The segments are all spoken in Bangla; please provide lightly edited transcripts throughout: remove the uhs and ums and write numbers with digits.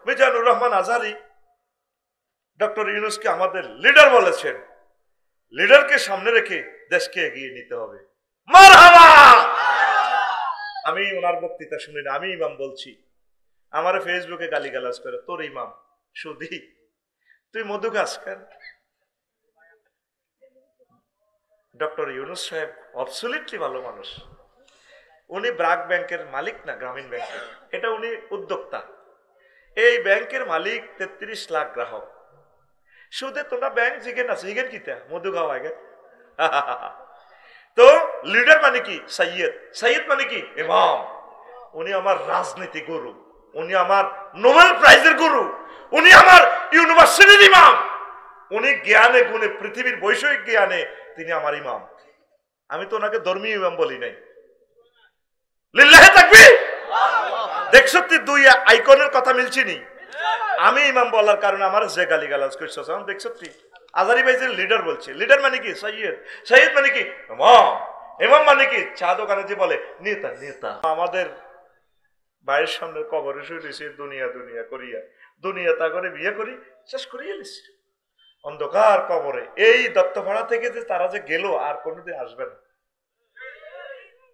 মিজানুর রহমান আজহারী ডক্টর ইউনূসকে আমাদের লিডার বলেছেন। লিডারকে সামনে রেখে দেশকে এগিয়ে নিতে হবে। মারহাবা। আমি ওনার বক্তৃতা শুনি না, আমি ইমাম বলছি। আমার ফেসবুকে গালিগালাজ করে, তোর ইমাম সুদি, তুই মধু খাস কেন? ডক্টর ইউনূস সাহেব অবসলিটলি ভালো মানুষ। উনি ব্র্যাক ব্যাংকের মালিক না, গ্রামীণ ব্যাংকের, এটা উনি উদ্যোক্তা। এই ব্যাংকের মালিক 33 লাখ গ্রাহক। সুদে তোমরা ব্যাংক জিগেন না, জিগেন কিতা মধু খাওয়া আগে। তো লিডার মানে কি? সৈয়দ। সৈয়দ মানে কি? ইমাম। উনি আমার রাজনীতি গুরু, উনি আমার নোবেল প্রাইজের গুরু, উনি আমার ইউনিভার্সিটির ইমাম, উনি জ্ঞানে গুণে পৃথিবীর বৈষয়িক জ্ঞানে তিনি আমার ইমাম। আমি তো ওনাকে ধর্মীয় ইমাম বলি নাই। লিল্লাহি তাকবীর। দেখছো তুই দুই আইকনের কথা মিলছি নি? আমি ইমাম বলার কারণে আমার যে গালিগালাজ করছো, দেখছো তুই আজহারী ভাই যে লিডার বলছে। লিডার মানে কি? সৈয়দ। সৈয়দ মানে কি? ইমাম। ইমাম মানে কি? চা দোকানে যে বলে নেতা। নেতা। আমাদের ভাইয়ের সামনে কবরে শুয়েছে দুনিয়া দুনিয়া করিয়া, দুনিয়া তা করে বিয়ে করি শেষ করিয়ে এলিস অন্ধকার কবরে। এই দত্তপাড়া থেকে যে তারা যে গেল আর কোনোদিন আসবে না,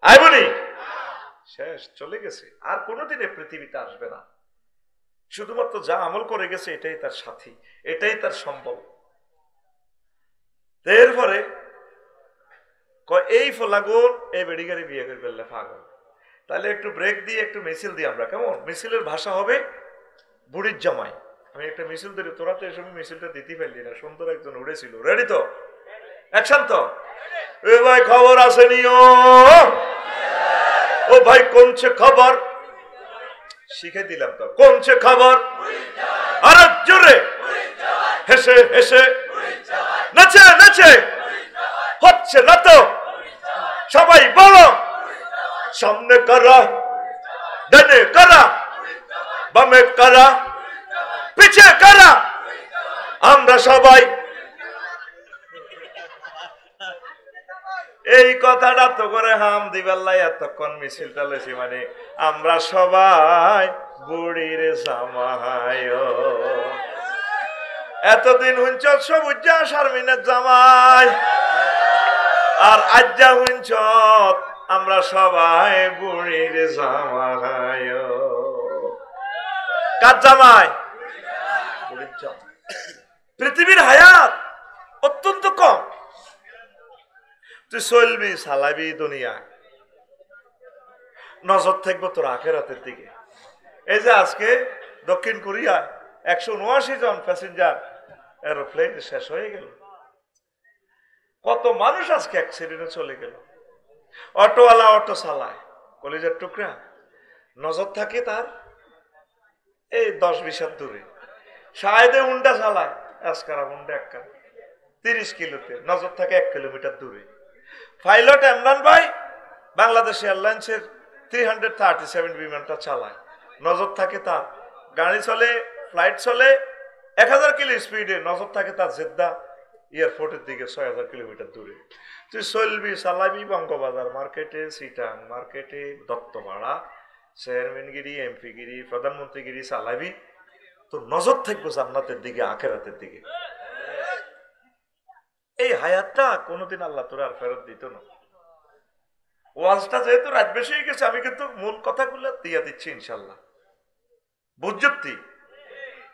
আইবনি, শেষ, চলে গেছে, আর কোনোদিন এই পৃথিবীতে আসবে না। শুধুমাত্র যা আমল করে গেছে এটাই তার সাথী, এটাই তার সম্ভব। এরপরে এই ফলাগুন এই বেড়িগাড়ি বিয়ে করে ফেললে পাগল। তাহলে একটু ব্রেক দিয়ে একটু মিছিল দিই আমরা, কেমন? মিছিলের ভাষা হবে বুড়ির জামাই। আমি একটা মিছিল ধরি, তোরা তো এই সময় মিছিলটা দিতে পারলি না, সুন্দর একজন উড়েছিল। রেডি তো? অ্যাকশন তো? এ ভাই খবর আসেনি? ও ভাই কোনছে খবর? শিখে দিলাম তো, কোনছে খবর? আর জোরে হেসে হেসে নাচে নাচে হচ্ছে না তো? সবাই বলো, সামনে কারা, ডানে কারা, বামে কারা, পিছে কারা, আমরা সবাই। এই কথাটা তো করে হাম দিবাল্লাই এতক্ষণ মিছিলটা লেছি, মানে আমরা সবাই বুড়ির জামাই। এতদিন হুঞ্চ সবুজা শারমিনের জামাই, আর আজ্জা হুঞ্চ আমরা সবাই বুড়ির জামাই। কার জামাই? বুড়ির জামাই। পৃথিবীর হায়াত অত্যন্ত কম। তুই চলবি চালাবি দুনিয়া, নজর থাকবো তোর আখেরাতের দিকে। এই যে আজকে দক্ষিণ কোরিয়া 179 জন প্যাসেঞ্জার এরোপ্লেন শেষ হয়ে গেল। কত মানুষ আজকে অ্যাক্সিডেন্টে চলে গেল। অটোওয়ালা অটো চালায়, কলেজের টুকরা, নজর থাকে তার এই 10-20 হাত দূরে। শায়দে উন্ডা চালায়, আজকারা উন্ডা একটা 30 কিলোতে, নজর থাকে 1 কিলোমিটার দূরে। পাইলট ইমরান ভাই বাংলাদেশ এয়ারলাইন্সের 337 বিমানটা চালায়, নজর থাকে তার, গাড়ি চলে, ফ্লাইট চলে 1000 কিলো স্পিডে, নজর থাকে তার জেদ্দা এয়ারপোর্টের দিকে 6000 কিলোমিটার দূরে। তুই চলবি চালাবি বঙ্গবাজার মার্কেটে, সিটাং মার্কেটে, দত্তপাড়া, চেয়ারম্যানগিরি, এমপিগিরি, প্রধানমন্ত্রীগিরি চালাবি, তোর নজর থাকবো জান্নাতের দিকে, আখেরাতের দিকে। এই হায়াতটা কোনোদিন আল্লাহ তোর আর ফেরত দিত না। ওয়াজটা যেহেতু রাত বেশি হয়ে গেছে, আমি কিন্তু মূল কথাগুলো দিয়া দিচ্ছি ইনশাল্লাহ। বুঝতি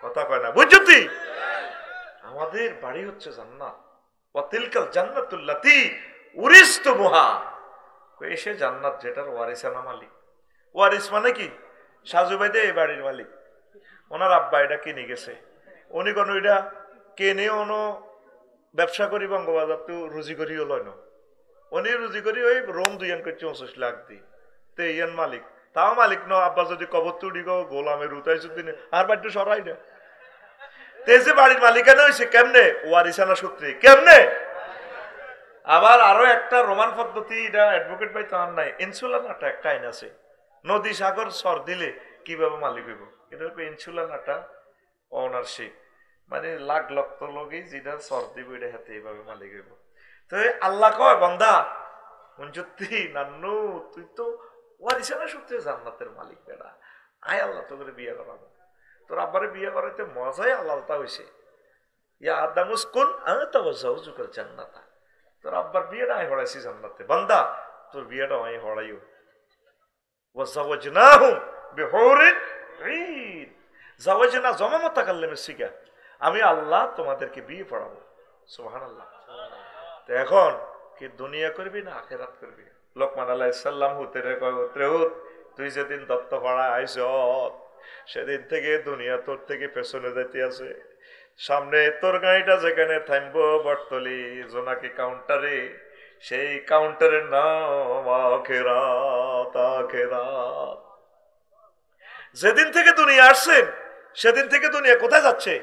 কথা কয় না? বুঝতি? আমাদের বাড়ি হচ্ছে জান্নাত। ওয়াতিলকাল জান্নাতুল্লাতী উরিসতুমুহা। এসে জান্নাত যেটার ওয়ারিসানা মালিক। ওয়ারিস মানে কি? সাজু ভাই এই বাড়ির মালিক, ওনার আব্বা এটা কিনে গেছে, উনি কোনো এটা কেনে অনো ব্যবসা করি বঙ্গবাজার তো রুজি করিও লয় না, উনি রুজি করি ওই রোম 2 করছে 29 লাখ দিই, তো ইয়ান মালিক। তাও মালিক ন, আব্বা যদি কবর তুড়ি গো গোলামের উতাইছ দিনে আর বাড়ি সরাই না। তেজে বাড়ির মালিকানা হয়েছে কেমনে? ওয়ারিসানা সূত্রে। কেমনে? আবার আরো একটা রোমান পদ্ধতি, এটা অ্যাডভোকেট ভাই তার নাই, ইনসুলার নাটা একটা আইন আছে। নদী সাগর সর দিলে কিভাবে মালিক হইব, এটা হলো ইনসুলার নাটা অনারশিপ, মানে লাখ লক্ষ লগেই যেটা সর দিব এটা হাতে এইভাবে মালিক হইব। তো আল্লাহ কয় বান্দা মঞ্জুতি নান্নু, তুই তো ওয়ারিসানা সূত্রে জান্নাতের মালিক বেড়া, আয় আল্লাহ তো করে বিয়ে করাবো। তোর আব্বারে বিয়ে করাইতে মজাই আলাদা হয়েছে। ইয়া আদামুসকুন আনতা ওয়া যাওজুকাল জান্নাতা, তোর আব্বার বিয়েটা আমি হড়াইছি জান্নাতে, বান্দা তোর বিয়েটা আমি হড়াইও। ওয়া যাওয়াজনাহুম বিহুরিন ঈন, যাওয়াজনা জমা মুতাকাল্লিম শিখা, আমি আল্লাহ তোমাদেরকে বিয়ে পড়াবো। সুবহানাল্লাহ। তো এখন কি দুনিয়া করবি না আখিরাত করবি? লোকমান আলাইহিস সালাম হুতেরে কয়, হুতরে হুত, তুই যেদিন দত্তপাড়া আইছ সেদিন থেকে দুনিয়া তোর থেকে পেছনে যাইতে আছে। সামনে তোর গাড়িটা যেখানে থামবো বটতলি জোনাকি কাউন্টারে, সেই কাউন্টারের নাম আখিরাত। আখিরাত। যেদিন থেকে দুনিয়া আসছেন সেদিন থেকে দুনিয়া কোথায় যাচ্ছে?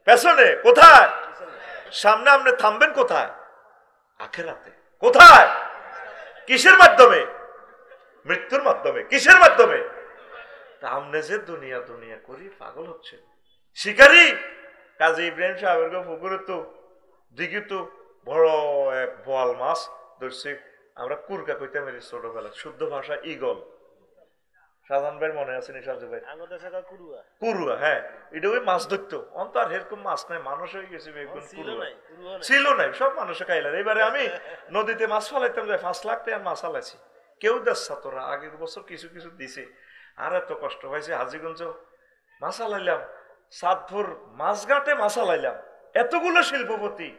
পেছনে। কোথায়? সামনে। আপনি থামবেন কোথায়? আখিরাতে। কোথায়? কিসের মাধ্যমে? মৃত্যুর মাধ্যমে। কিসের মাধ্যমে? আপনি যে দুনিয়া দুনিয়া করি পাগল হচ্ছে শিকারী। কাজী ইব্রাহিম সাহেবের পুকুরে তো দিঘি তো বড় এক বোয়াল মাছ ধরছে, আমরা কুরকা কইতে মেরি ছোটবেলা, শুদ্ধ ভাষা ইগল। সাজান ভাই মনে আছে নিশাজু ভাই? কুরুয়া। হ্যাঁ, এটা ওই মাছ ধরতো। অন্ত আর এরকম মাছ নাই, মানুষ হয়ে গেছে ছিল নাই, সব মানুষে খাইলাম। এবারে আমি নদীতে মাছ ফালাইতাম, 5 লাখ টাকা মাছ ফালাইছি। কেউ দেখছা তোরা? আগের বছর কিছু কিছু দিছে, আর এত কষ্ট হয়েছে। হাজিগঞ্জ মাছ ফালাইলাম, সাতপুর মাছঘাটে মাছ ফালাইলাম, এতগুলো শিল্পপতি।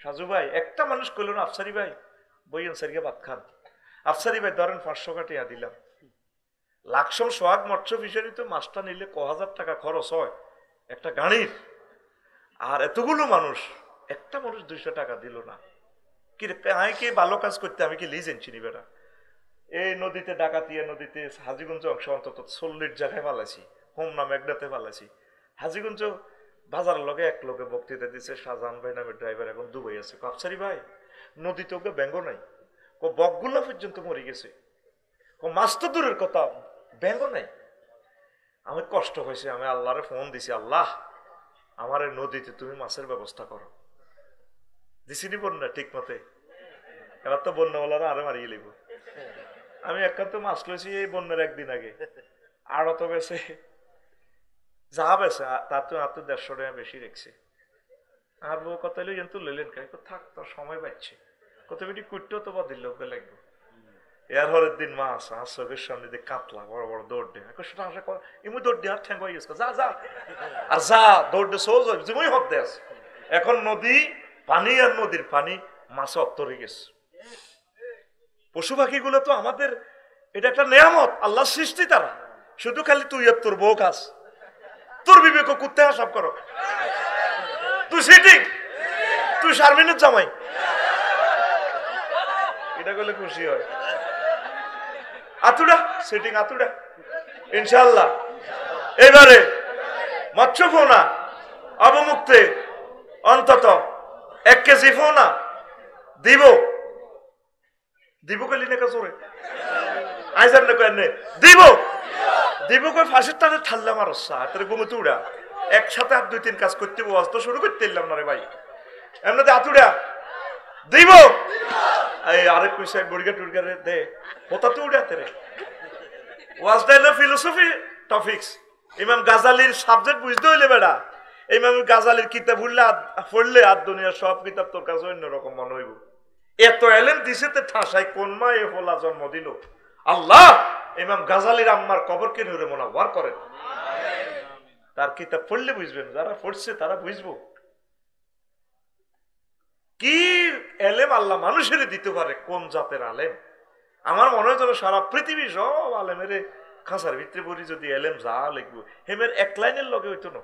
সাজু ভাই একটা মানুষ কইল না, আফসারি ভাই বইয়েন সারিকে ভাত খান। আফসারি ভাই ধরেন 500 টাকা দিলাম। লাকসম সোহাগ মৎস্য ফিশারি তো মাছটা নিলে 1000 টাকা খরচ হয় একটা গাড়ির, আর এতগুলো মানুষ একটা মানুষ 200 টাকা দিল না। কি আমি কি ভালো কাজ করতে আমি কি লিজ এনছি নি বেটা? এই নদীতে ডাকাতিয়া নদীতে হাজিগঞ্জ অংশ অন্তত 40 জায়গায় পালাইছি, হোমনা মেঘনাতে পালাইছি। হাজিগঞ্জ বাজার লগে এক লোকে বক্তৃতা দিচ্ছে, শাহজাহান ভাই নামে ড্রাইভার এখন দুবাই আছে। কাপসারি ভাই নদীতে ওকে ব্যঙ্গ নাই, বকগুলা পর্যন্ত মরে গেছে, মাছ তো দূরের কথা ব্যঙ্গ নাই। আমি কষ্ট হয়েছে, আমি আল্লাহরে ফোন দিছি, আল্লাহ আমার এই নদীতে তুমি মাছের ব্যবস্থা করো। দিছিনি বন্যা ঠিক মতে? এবার তো বন্যাওয়ালারা আরো মারিয়ে লিব। আমি একান্ত মাছ লইছি এই বন্যার একদিন আগে, আরো তো বেছে যা বেছে তার তো 150 টাকা বেশি রেখছে। আর বউ কথা হইলো কিন্তু লইলেন কাই, থাক তোর সময় পাচ্ছে, কত বেটি কুটতেও তো বা দিল লাগবে। এর হরের দিন মাছ আর চোখের সামনে দিয়ে কাতলা বড় বড় দৌড় দে, সেটা আশা কর ইমু দৌড় দিয়ে আর ঠ্যাং হয়ে গেছে, যা যা আর যা দৌড় দিয়ে সহজ হয় যেমনই হতে আছে। এখন নদী পানি আর নদীর পানি মাছে অত্তরে গেছে। পশু পাখি গুলো তো আমাদের এটা একটা নেয়ামত, আল্লাহ সৃষ্টি তারা। শুধু খালি তুই আর তোর বউ খাস, তোর বিবেক কুত্তে হাসাব করো, তুই সিটিং, তুই শারমিনের জামাই, এটা করলে খুশি হয়। আতুডা সিটিং আতুডা ইনশাআল্লাহ। এবারে মৎস্য ফোনা অবমুক্তে অন্তত 1 কেজি ফোনা দিব, দিব কইলি না কাজরে আইজার না কইনে দিব, দিব কই ফাঁসির টানে ঠাল্লা মারছা তোর ঘুমে তুড়া একসাথে আর 2-3 কাজ করতে ওয়াজ তো শুরু করতে দিলাম না রে ভাই। এমনিতে আতুডা দিব, এই আরেক কইছে বড়িগা টুড়গারে দে হতা তো উড়াতে রে। ওয়াজটা হলো ফিলোসফি টপিকস। ইমাম গাজালির সাবজেক্ট বুঝতে হইলে বেড়া, ইমাম গাজালির কিতাব পড়লে আর দুনিয়ার সব কিতাব তোর কাছে অন্যরকম মনে হইব। এত এলেম দিছে তে ঠাসায় কোন মা এ ফলা জন্ম দিল আল্লাহ। ইমাম গাজালির আম্মার কবরকে নূরে মুনাওয়ার করেন। তার কিতাব পড়লে বুঝবেন, যারা পড়ছে তারা বুঝবো কি এলেম আল্লাহ মানুষের দিতে পারে, কোন জাতের আলেম। আমার মনে হয় সারা পৃথিবী সব আলেমের খাঁচার ভিতরে পড়ি যদি এলেম যা লিখবো হেমের 1 লাইনের লগে হইতো না।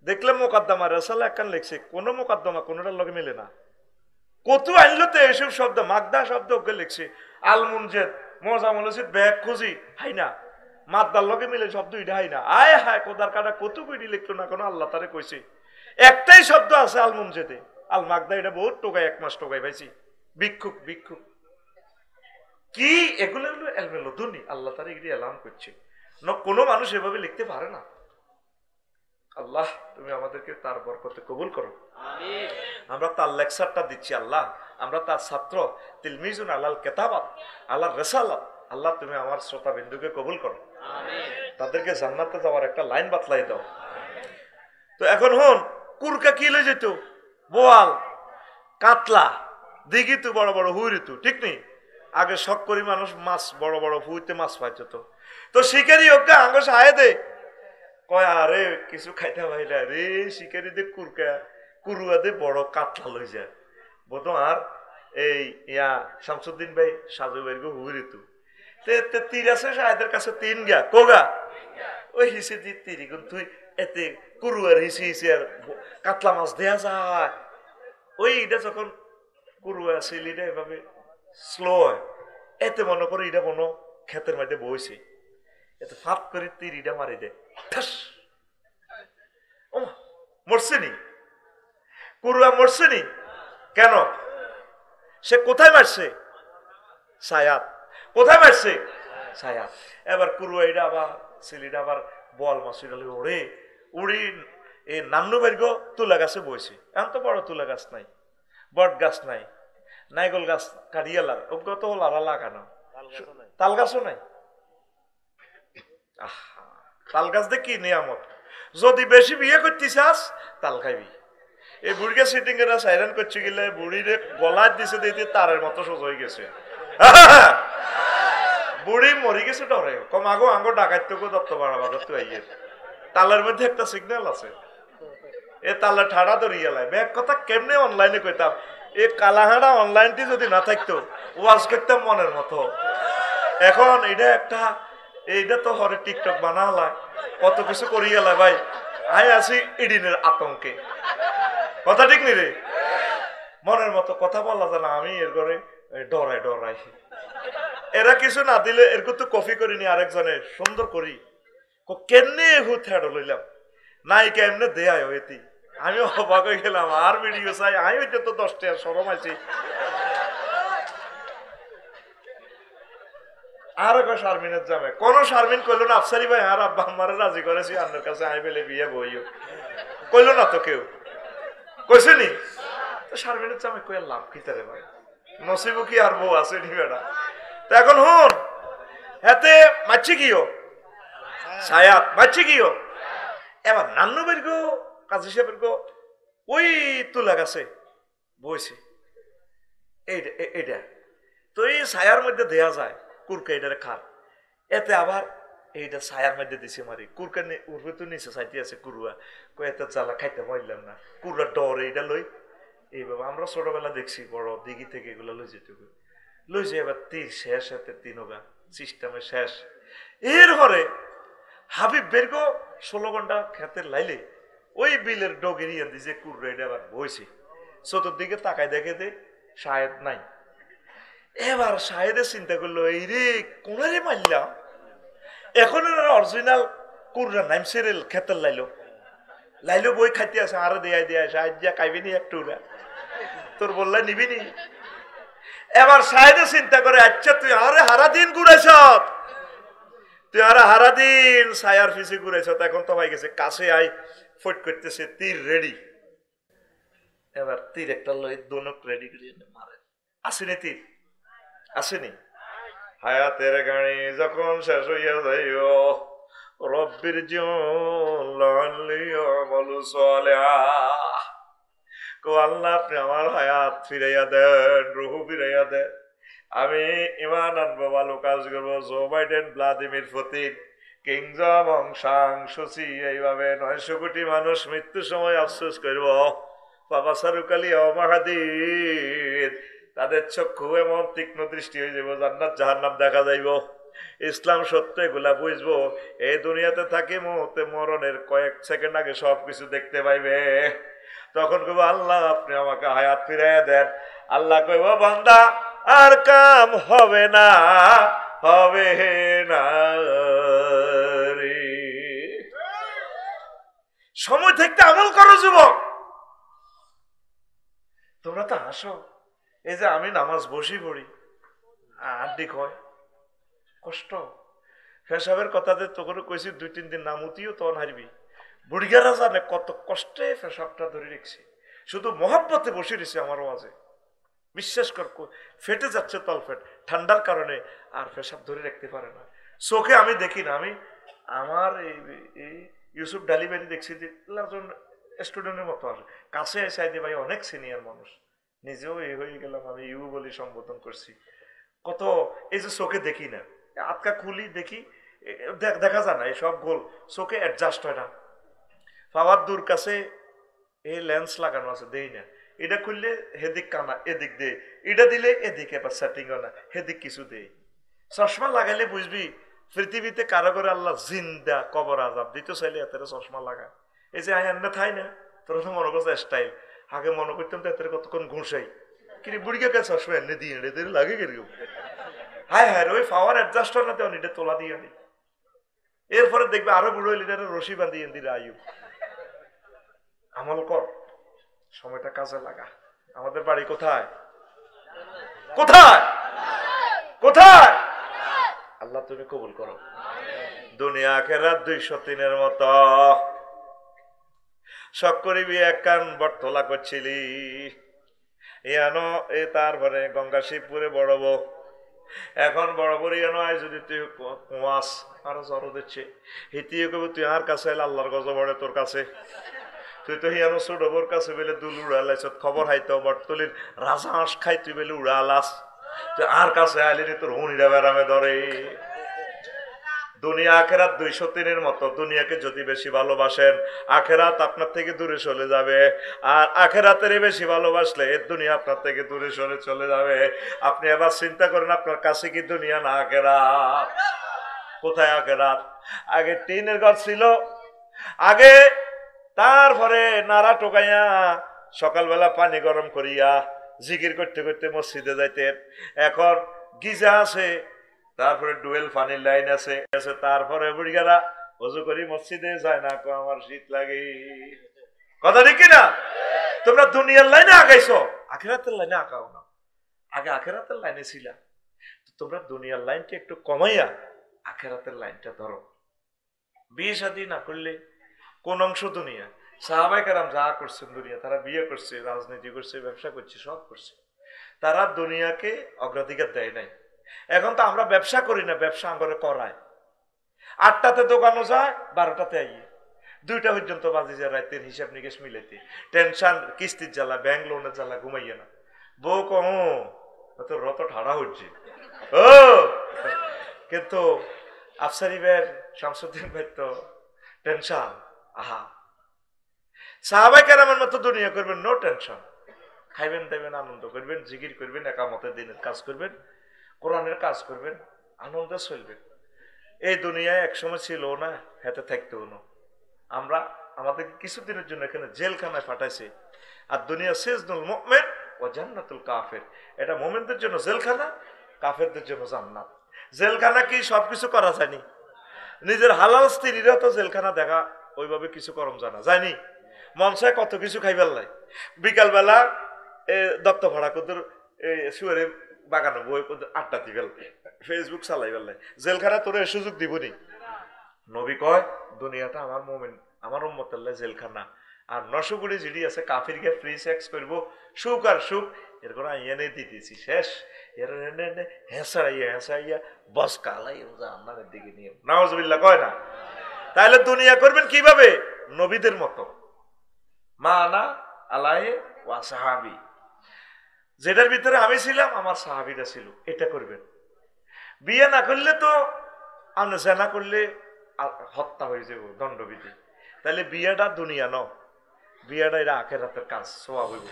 দেখলাম মোকাদ্দমা রেসালা একখান লিখছে, কোন মোকাদ্দমা কোনটার লগে মিলে না। কত আনলো তো এসব শব্দ, মাগদা শব্দ ওকে লিখছে, আলমুনজেদ মোজামুলসিদ ব্যাগ খুঁজি হাই না, মাদ্দার লগে মিলে শব্দ এটা হাই না। আয় হায় কোদার কাটা কত কইটি লিখলো না কোনো, আল্লাহ তারে কইছে একটাই শব্দ আছে আলমুনজেদে, আল মাগদা এটা বহুত টোকাই 1 মাস টোকাই পাইছি। ভিক্ষুক ভিক্ষুক কি এগুলো হলো এলমে লদুনি, আল্লাহ তারা এগুলি এলান করছে। কোনো মানুষ এভাবে লিখতে পারে না। আল্লাহ তুমি আমাদেরকে তার বরকতে কবুল করো। আমরা তার লেকচারটা দিচ্ছি আল্লাহ, আমরা তার ছাত্র, তিলমিজুন আলাল কেতাবাত আল্লাহ রেসালাত, আল্লাহ তুমি আমার শ্রোতা বিন্দুকে কবুল করো। তাদেরকে জান্নাতে যাওয়ার একটা লাইন বাতলাই দাও। তো এখন হন কুরকা কি লই যেত, বোয়াল, কাতলা, দিঘি তো বড় বড় হুইরি তো, ঠিক নেই? আগে শখ করি মানুষ মাছ বড় বড় হুইতে মাছ পাইতো। তো শিকারি অজ্ঞা আঙ্গ সাহায্য দে কয় আরে কিছু খাইতে পাইলা রে, শিকারি দে কুরকা কুরুয়া দে বড় কাতলা লই যায় বোধ। আর এই ইয়া শামসুদ্দিন ভাই সাজু ভাই গো হুইরি তো তীর আছে সাহেদের কাছে, 3 গা কোগা ওই হিসে দি তীরি গুন তুই এতে কুরুয়ার হিসি হিসি আর কাতলা মাছ দেয়া যায়। ওই এটা যখন কুরুয়া সিলিটা এভাবে স্লো হয়, এতে মনে করে এটা মনে ক্ষেতের মধ্যে বইছে, এতে ফাঁপ করে তীরিটা মারি দেয়, ঠাস ও মরছে নি, কুরুয়া মরছে নি। কেন? সে কোথায় মারছে? ছায়াত। কোথায় মারছে? ছায়াত। এবার কুরুয়া এটা আবার সিলিটা আবার বল মাছ ওড়ে উড়ি এই নান্নু বেরগ তুলা গাছে বইছে। এখন তো বড় তুলা গাছ নাই, বট গাছ নাই, নাইগল গাছ কাটিয়ালার ওগুলো তো লারা লাগানো, তাল গাছও নাই। তাল গাছ দিয়ে কি নিয়ামত, যদি বেশি বিয়ে করতে চাস তাল খাইবি। এই বুড়িকে সিটিং এরা সাইরেন করছে গেলে বুড়িরে গলায় দিছে দিতে তারের মতো সোজ হয়ে গেছে। বুড়ি মরি গেছে ডরে, কম আগো আঙ্গো ডাকাইতেও দত্ত বাড়াবার তো আইয়ের তালের মধ্যে একটা সিগন্যাল আছে, এ তালে ঠাড়া ধরিয়ে লাই। ব্যাগ কথা কেমনে অনলাইনে কইতাম, এ কালাহাড়া অনলাইনটি যদি না থাকতো ওয়াজ করতাম মনের মতো। এখন এটা একটা এইটা তো হরে টিকটক বানালায়, কত কিছু করিয়ালায় ভাই। আই আছি ইডিনের আতঙ্কে, কথা ঠিক নি রে? মনের মতো কথা বলা যায় না, আমি এর ঘরে ডরাই ডরাই। এরা কিছু না দিলে এরকম তো কফি করিনি আরেকজনের সুন্দর করি কেমনে হুত হেড লইলাম নাই কেমনে দেয় হইতি। আমি অবাক হয়ে গেলাম, আর ভিডিও চাই আমি হইতে তো 10 টাকা সরম আছি। আর শারমিনের জামে কোন শারমিন কইল না আফসারি ভাই আর আব্বা আমারে রাজি করেছি আপনার কাছে আই বেলে বিয়ে বইও, কইল না তো কেউ, কইছে নি? তো শারমিনের জামে কই লাভ কি তারে ভাই, নসিবু কি আর বউ আছে নি বেটা। তো এখন হুন এতে মাছি কিও ছায়াত মাছি কিও। এবার নান্নু বের গো কাজী সাহেবের গো ওই তুলা গাছে বইছে এইটা। তো এই ছায়ার মধ্যে দেয়া যায় কুরকা এটারে খার, এতে আবার এইটা ছায়ার মধ্যে দিছে মারি কুরকা উর্বে তো নিচে চাইতে আছে কুরুয়া কই এত জ্বালা খাইতে পারলাম না, কুরুয়া ডর এইটা লই এইভাবে আমরা ছোটবেলা দেখছি বড় দিঘি থেকে এগুলো লই যেতে লই যে এবার তীর শেষ হাতে 3 গা সিস্টেমে শেষ। এর পরে হাবিব বেরগো 16 ঘন্টা খেতের লাইলে ওই বিলের ডগেরিয়া দিছে কুরুয়া এটা আবার বইছে, চতুর্দিকে তাকায় দেখে দে শায়েদ নাই। এবার শাহেদের চিন্তা করলো এই রে কোনারে মারলাম, এখন অরিজিনাল কুররা নাইম সেরেল খেতের লাইলো বই খাইতে আছে আরো দেয়া দেয়া শাহেদ দিয়া খাইবি নি একটু তোর বললা নিবি নি। এবার শাহেদে চিন্তা করে আচ্ছা তুই আরে হারা দিন ঘুরাইছ, তুই আরে হারা দিন ছায়ার ফিসে ঘুরাইছ, এখন তো হয়ে গেছে কাছে আই ফট করতেছে তীর রেডি। এবার তীর একটা লই দনক রেডি করে মারে, আসেনি তীর আসেনি। হায়াতের গাড়ি যখন শেষ হইয়া যাইও রব্বির আল্লাহ আপনি আমার হায়াত ফিরাইয়া দেন, রুহু ফিরাইয়া দেন, আমি ইমান আনবো, ভালো কাজ করবো। জো বাইডেন, ভ্লাদিমির পুতিন, কিং জং সাং সুচি, এইভাবে 900 কোটি মানুষ মৃত্যুর সময় আফসোস করব বাবা সারুকালি অমাহাদিদ, তাদের চক্ষু এমন তীক্ষ্ণ দৃষ্টি হয়ে যাব, জান্নাত জাহান্নাম দেখা যাইব, ইসলাম সত্য এগুলা বুঝবো। এই দুনিয়াতে থাকি মুহূর্তে মরণের কয়েক সেকেন্ড আগে সবকিছু দেখতে পাইবে। তখন কইব আল্লাহ আপনি আমাকে হায়াত ফিরাইয়া দেন। আল্লাহ কইব বান্দা আর কাম হবে না, হবে না রে, সময় থাকতে আমল করো যুবক। তোমরা তো হাসো, এই যে আমি নামাজ বসি পড়ি আড্ডি কয় কষ্ট, ফেসাবের কথাতে তো করে কইছি 2-3 দিন নামুতিও তখন হারবি। বুড়িগারা জানে কত কষ্টে ফেসাবটা ধরে রেখছি, শুধু মহাব্বতে বসে রয়েছে আমার ওয়াজে। বিশ্বাস কর ফেটে যাচ্ছে তলফেট ঠান্ডার কারণে, আর ফেসাব ধরে রাখতে পারে না। চোখে আমি দেখি না, আমি আমার এই ইউসুফ ডালিবাড়ি দেখছি যে স্টুডেন্টের মতো আসে, কাছে এসে আইতে ভাই অনেক সিনিয়র মানুষ, নিজেও এই হয়ে গেলাম, আমি ইউ বলি সম্বোধন করছি। কত এই যে চোখে দেখি না, আটকা খুলি দেখি দেখা যায় না, এই সব গোল চোখে অ্যাডজাস্ট হয় না। পাওয়ার দূর কাছে এই লেন্স লাগানো আছে, দেই না, এটা খুললে হেদিক কানা এদিক দে, এটা দিলে এদিকে আবার সেটিং হয় না, হেদিক কিছু দেই। চশমা লাগাইলে বুঝবি পৃথিবীতে কারো করে আল্লাহ জিন্দা কবর আজাব দিতে চাইলে এত চশমা লাগায়। এই যে আয় না থাই না, তোর তো মনে করছে স্টাইল, আগে মনে করতাম তো এত কতক্ষণ ঘুষাই কিন্তু বুড়িকে কে চশমা এনে দিয়ে এনে লাগে কেউ হায় হায় ওই পাওয়ার অ্যাডজাস্ট হয় না, তেমন এটা তোলা দিয়ে আনি। এরপরে দেখবে আরো বুড়ো লিডারে রশি বাঁধিয়ে দিলে আয়ু। আমল কর, সময়টা কাজে লাগা। আমাদের বাড়ি কোথায় কোথায় কোথায়? আল্লাহ তুমি কবুল করো। দুনিয়া আখেরাত 203 মতো শখ করিবি এক কান বটতলা করছিলি ইয়ানো এ, তারপরে গঙ্গা শিবপুরে বড় বউ, এখন বড় বড় ইয়ানো আয় যদি তুই কুয়াস আরো জ্বর দিচ্ছে হিতিয়ে কবি তুই আর কাছে আল্লাহর গজ বড়ে তোর কাছে, তুই তো হিয়ানো ছোট বোর কাছে বেলে দুল উড়ালাইছ, খবর হাইতো বটতলির রাজা হাঁস খাই তুই বেলে উড়ালাস, তুই আর কাছে আইলি তোর হুনিরা বেড়ামে ধরে। দুনিয়া আখেরাত 203 মতো, দুনিয়াকে যদি বেশি ভালোবাসেন আখেরাত আপনার থেকে দূরে চলে যাবে, আর আখেরাতের বেশি ভালোবাসলে এর দুনিয়া আপনার থেকে দূরে সরে চলে যাবে। আপনি এবার চিন্তা করেন আপনার কাছে কি দুনিয়া না আখেরাত? কোথায় আখেরাত? আগে টিনের ঘর ছিল, আগে তারপরে নাড়া টোকাইয়া সকালবেলা পানি গরম করিয়া জিকির করতে করতে মসজিদে যাইতেন, এখন গিজা আছে, তারপরে ডুয়েল পানির লাইন আছে, তারপরে বুড়িগারা অজু করি মসজিদে যায় না, আমার শীত লাগে। কথা ঠিক কিনা? তোমরা দুনিয়ার লাইনে আগাইছো, আখেরাতের লাইনে আগাও না। আগে আখেরাতের লাইনে ছিলা, তোমরা দুনিয়ার লাইনটা একটু কমাইয়া আখেরাতের লাইনটা ধরো। বিয়ে শাদী না করলে কোন অংশ দুনিয়া? সাহাবায়ে কেরাম যা করছেন দুনিয়া, তারা বিয়ে করছে, রাজনীতি করছে, ব্যবসা করছে, সব করছে, তারা দুনিয়াকে অগ্রাধিকার দেয় নাই। এখন তো আমরা ব্যবসা করি না, ব্যবসা আমরা করায়। 8টাতে দোকানও যায়, 12টাতে আইয়ে 2টা পর্যন্ত বাজি যায় রাতের হিসাব নিকেশ মিলাইতে, টেনশন, কিস্তির জ্বালা, ব্যাংক লোনের জ্বালা, ঘুমাইয়ে না। বউ কম তো রত ঠাড়া হচ্ছে ও, কিন্তু আফসারি ভাইয়ের, শামসুদ্দিন ভাই তো টেনশন। আহা, সাহাবায়ে কেরামের মতো দুনিয়া করবেন, নো টেনশন, খাইবেন দেবেন, আনন্দ করবেন, জিকির করবেন, একামতের দিনের কাজ করবেন, কোরআনের কাজ করবেন, আনন্দে চলবেন। এই দুনিয়ায় একসময় ছিল না, হাতে থাকতেও না। আমরা আমাদেরকে কিছুদিনের জন্য এখানে জেলখানায় পাঠাইছে, আর দুনিয়া সিজনুল মুমিন ও জান্নাতুল কাফের, এটা মুমিনদের জন্য জেলখানা, কাফেরদের জন্য জান্নাত। জেলখানা কি সবকিছু করা যায়নি? নিজের হালাল স্ত্রীরা তো জেলখানা দেখা ওইভাবে কিছু করম জানা যায়নি, মন চায় কত কিছু খাইবার লাই। বিকালবেলা দত্ত ভাড়া কত শুয়ারে বাগানো বই আড্ডা দিবেল, ফেসবুক চালাই বেলায়, জেলখানা তোর সুযোগ দিবনি। নবী কয় দুনিয়াটা আমার মুমিন, আমার উম্মতের জেলখানা, আর 900 কোটি জিডি আছে কাফিরকে ফ্রি সেক্স করবো, সুখ আর সুখ এর কোনো এনে দিতেছি শেষ, এর হেঁসাইয়া হেঁসাইয়া বস কালাই আল্লাহর দিকে নিয়ে নাউজুবিল্লাহ কয় না। তাহলে দুনিয়া করবেন কিভাবে? নবীদের মতো, মানা আলাইহি ওয়া সাহাবি, যেটার ভিতরে আমি ছিলাম আমার সাহাবীরা ছিল, এটা করবেন। বিয়ে না করলে তো আমরা জেনা করলে হত্যা হয়ে যাব, দণ্ডবিধি। তাহলে বিয়েটা দুনিয়া ন, বিয়েটা এটা আখেরাতের কাজ, সওয়াব হইব।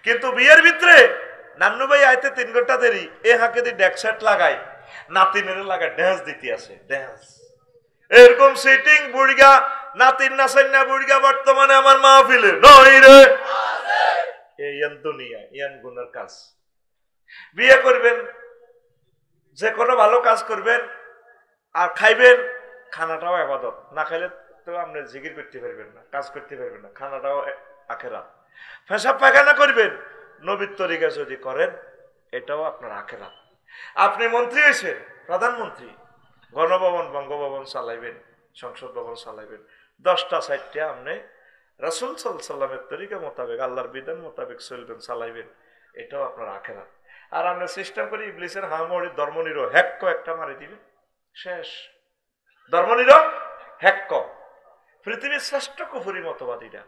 কিন্তু বিয়ের ভিতরে নান্নু ভাই আইতে 3 ঘন্টা দেরি, এ হাঁকে দিয়ে ডেকসেট লাগাই, নাতিনের লাগায় ড্যান্স দিতে আছে, ড্যান্স এরকম সিটিং বুড়িগা নাতিন নাচেন না, বুড়িগা বর্তমানে আমার মাহফিলে নই রে, ইয়ান দুনিয়া, ইয়ান গুনার কাজ। বিয়ে করবেন, যে কোনো ভালো কাজ করবেন, আর খাইবেন, খানাটাও ইবাদত, না খাইলে তো আপনি জিকির করতে পারবেন না, কাজ করতে পারবেন না, খানাটাও আখেরাত। পেশাব পায়খানা করবেন নবীর তরিকা যদি করেন, এটাও আপনার আখেরাত। আপনি মন্ত্রী হয়েছেন, প্রধানমন্ত্রী, গণভবন বঙ্গভবন চালাইবেন, সংসদ ভবন চালাইবেন, 10টা 4টা আপনি রাসূল সাল্লাল্লাহু আলাইহি ওয়াসাল্লামের তরিকা মোতাবেক, আল্লাহর বিধান মোতাবেক চলবেন, চালাইবেন, এটাও আপনার আখেরাত। আর আমরা সিস্টেম করি ইবলিসের হামড়ি ধর্মনিরো হ্যাক্ক একটা মারি দিবেন, শেষ। ধর্মনিরো হ্যাক পৃথিবীর শ্রেষ্ঠ কুফরি মতবাদীরা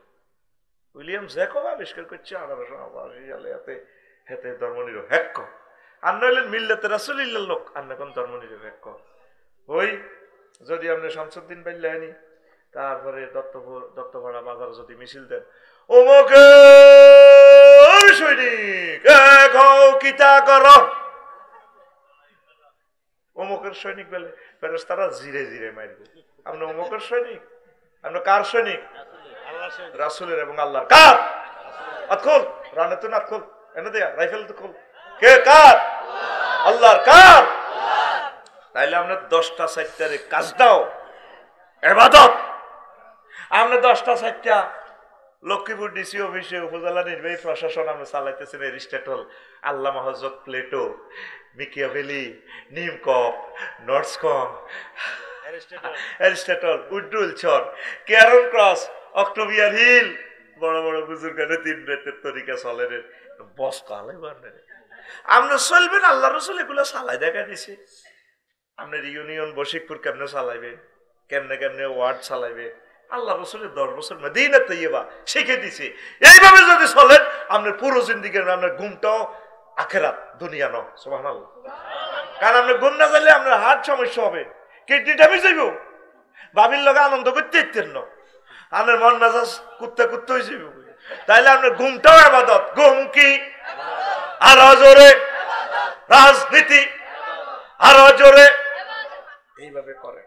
উইলিয়াম জ্যাকব আবিষ্কার করছে 1888 সালে হেতে ধর্মনিরোধ হ্যাক আর নইলেন মিল্লাতে রাসূলিল্লাহর লোক আর না কোন ধর্মনিরোধ হ্যাক ওই যদি আপনি শামসুদ্দিন বাইল্লাহানি তারপরে দত্তপাড়া বাজার যদি মিছিল দেন ওমকে সৈনিক কিতা কর অমুকের সৈনিক বলে ফেরেশতারা জিরে জিরে মারবে আপনি অমুকের সৈনিক আপনি কার সৈনিক রাসূলের এবং আল্লাহর কার আতখুল রানে তো না খুল এনে দেয়া রাইফেল তো খুল কে কার আল্লাহর কার তাইলে আমরা 10টা 4টারে কাজ দাও ইবাদত আমরা 10টা 4টা লক্ষ্মীপুর ডিসি অফিসে উপজেলা নির্বাহী প্রশাসন আমরা চালাইতেছেন এরিস্টটল আল্লামা হযরত প্লেটো মিকিয়াভেলি নিমকপ নর্সকম এরিস্টটল উড্ডুলচর কেয়ারন ক্রস অক্টোবিয়ার হিল বড় বড় বুজুর্গানে 3 রাতের তরিকা চলেন বস কালে বারনে আমরা চলবেন আল্লাহ রাসূল এগুলা চালাই দেখা দিছে আপনার ইউনিয়ন বশিকপুর কেমনে চালাইবে কেমনে কেমনে ওয়ার্ড চালাইবে আল্লাহ রাসূলের 10 বছর মদিনা তৈয়বা শিখে দিছে এইভাবে যদি চলেন আপনার পুরো জিন্দেগি আপনার ঘুমটাও আখিরাত দুনিয়া ন সুবহানাল্লাহ কারণ আপনি ঘুম না যাইলে আপনার হার্ট সমস্যা হবে কিডনিটা ভিজাইব বাবির লগে আনন্দ করতে ইচ্ছেন না আপনার মন মেজাজ কুত্তে কুত্তে হয়ে যাইব তাইলে আপনার ঘুমটাও ইবাদত ঘুম কি আরো জোরে রাজনীতি আরো জোরে এইভাবে করেন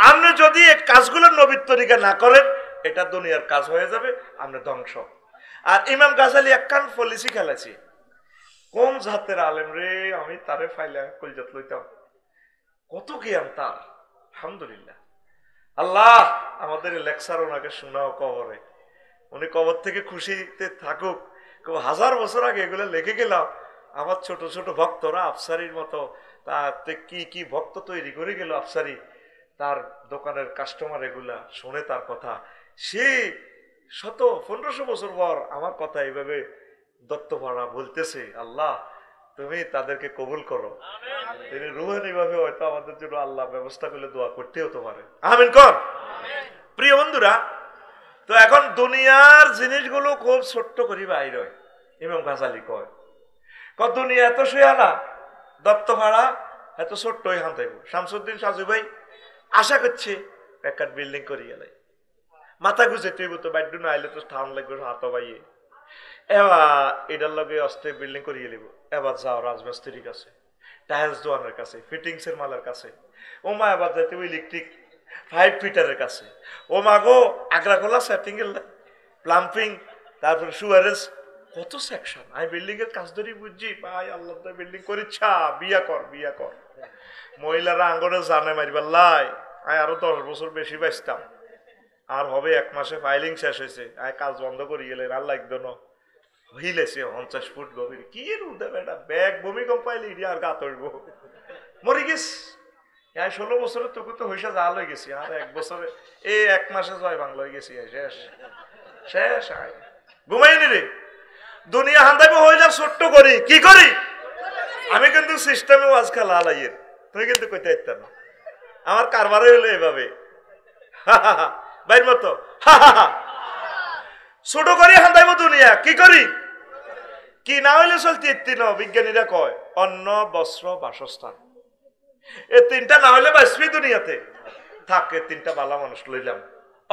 আপনি যদি এই কাজগুলো নবীর তরিকা না করেন এটা দুনিয়ার কাজ হয়ে যাবে আপনি ধ্বংস আর ইমাম গাজালি একখান পলিসি খেলাছি কোন জাতের আলেম রে আমি তারে ফাইলা কলজাত লইতাম কত জ্ঞান তার আলহামদুলিল্লাহ আল্লাহ আমাদের লেকচার ওনাকে শোনাও কবরে উনি কবর থেকে খুশিতে থাকুক হাজার বছর আগে এগুলো লিখে গেলাম আমার ছোট ছোট ভক্তরা আফসারির মতো তাতে কি কি ভক্ত তৈরি করে গেল আফসারি তার দোকানের কাস্টমার এগুলা শুনে তার কথা সে 1500 বছর পর আমার কথা এইভাবে দত্তপাড়া বলতেছে আল্লাহ তুমি তাদেরকে কবুল করো তিনি রুহানি ভাবে হয়তো আমাদের জন্য আল্লাহ ব্যবস্থা করলে দোয়া করতে হতে পারে আমিন কর প্রিয় বন্ধুরা তো এখন দুনিয়ার জিনিসগুলো খুব ছোট্ট করি বাইর হয় ইমাম গাজালি কয় দুনিয়া এত শুয়া না দত্তপাড়া এত ছোট্টই হান্তাইব শামসুদ্দিন সাজু ভাই আশা করছে একটা বিল্ডিং করিয়ে লাই মাথা গুছে তুইব তো বাড়ি না আইলে তো স্থান লাগবে হাত বাইয়ে এবার এটার লগে অস্তে বিল্ডিং করিয়ে নিব এবার যাও রাজমিস্ত্রির কাছে টাইলস দোয়ানের কাছে ফিটিংস এর মালের কাছে ও মা এবার যাইতে ইলেকট্রিক 5 ফিটারের কাছে ও মা গো আগ্রাখোলা সেটিং এর প্লাম্পিং তারপরে সুয়ারেজ কত সেকশন আমি বিল্ডিং এর কাজ ধরি বুঝছি ভাই আল্লাহ তো বিল্ডিং করিচ্ছা বিয়া কর মহিলারা আঙ্গনে জানে মারিবার লাই আমি আরো 10 বছর বেশি বাঁচতাম আর হবে 1 মাসে ফাইলিং শেষ হয়েছে আমি কাজ বন্ধ করি গেলে আর লাগতো না হিলেছে 50 ফুট গভীর কি রুদে বেটা ব্যাগ ভূমিকম্প পাইলে আর গা তৈব মরি গেছ 16 বছরে তোকে তো হইসা জাল হয়ে গেছি আর 1 বছরে এই 1 মাসে জয় বাংলা হয়ে গেছি শেষ শেষ ঘুমাইনি রে দুনিয়া হান্দাইব হয়ে যা ছোট্ট করি কি করি আমি কিন্তু সিস্টেমে ওয়াজ খেলা আলাইয়ের তুই কিন্তু কইতে পারতাম না আমার কারবারে হলো এভাবে বাইর মতো ছোট করি হান্দাইব দুনিয়া কি করি কি না হইলে চলতি ন বিজ্ঞানীরা কয় অন্ন বস্ত্র বাসস্থান এই 3টা না হইলে বাঁচবি দুনিয়াতে থাকে 3টা বালা মানুষ লইলাম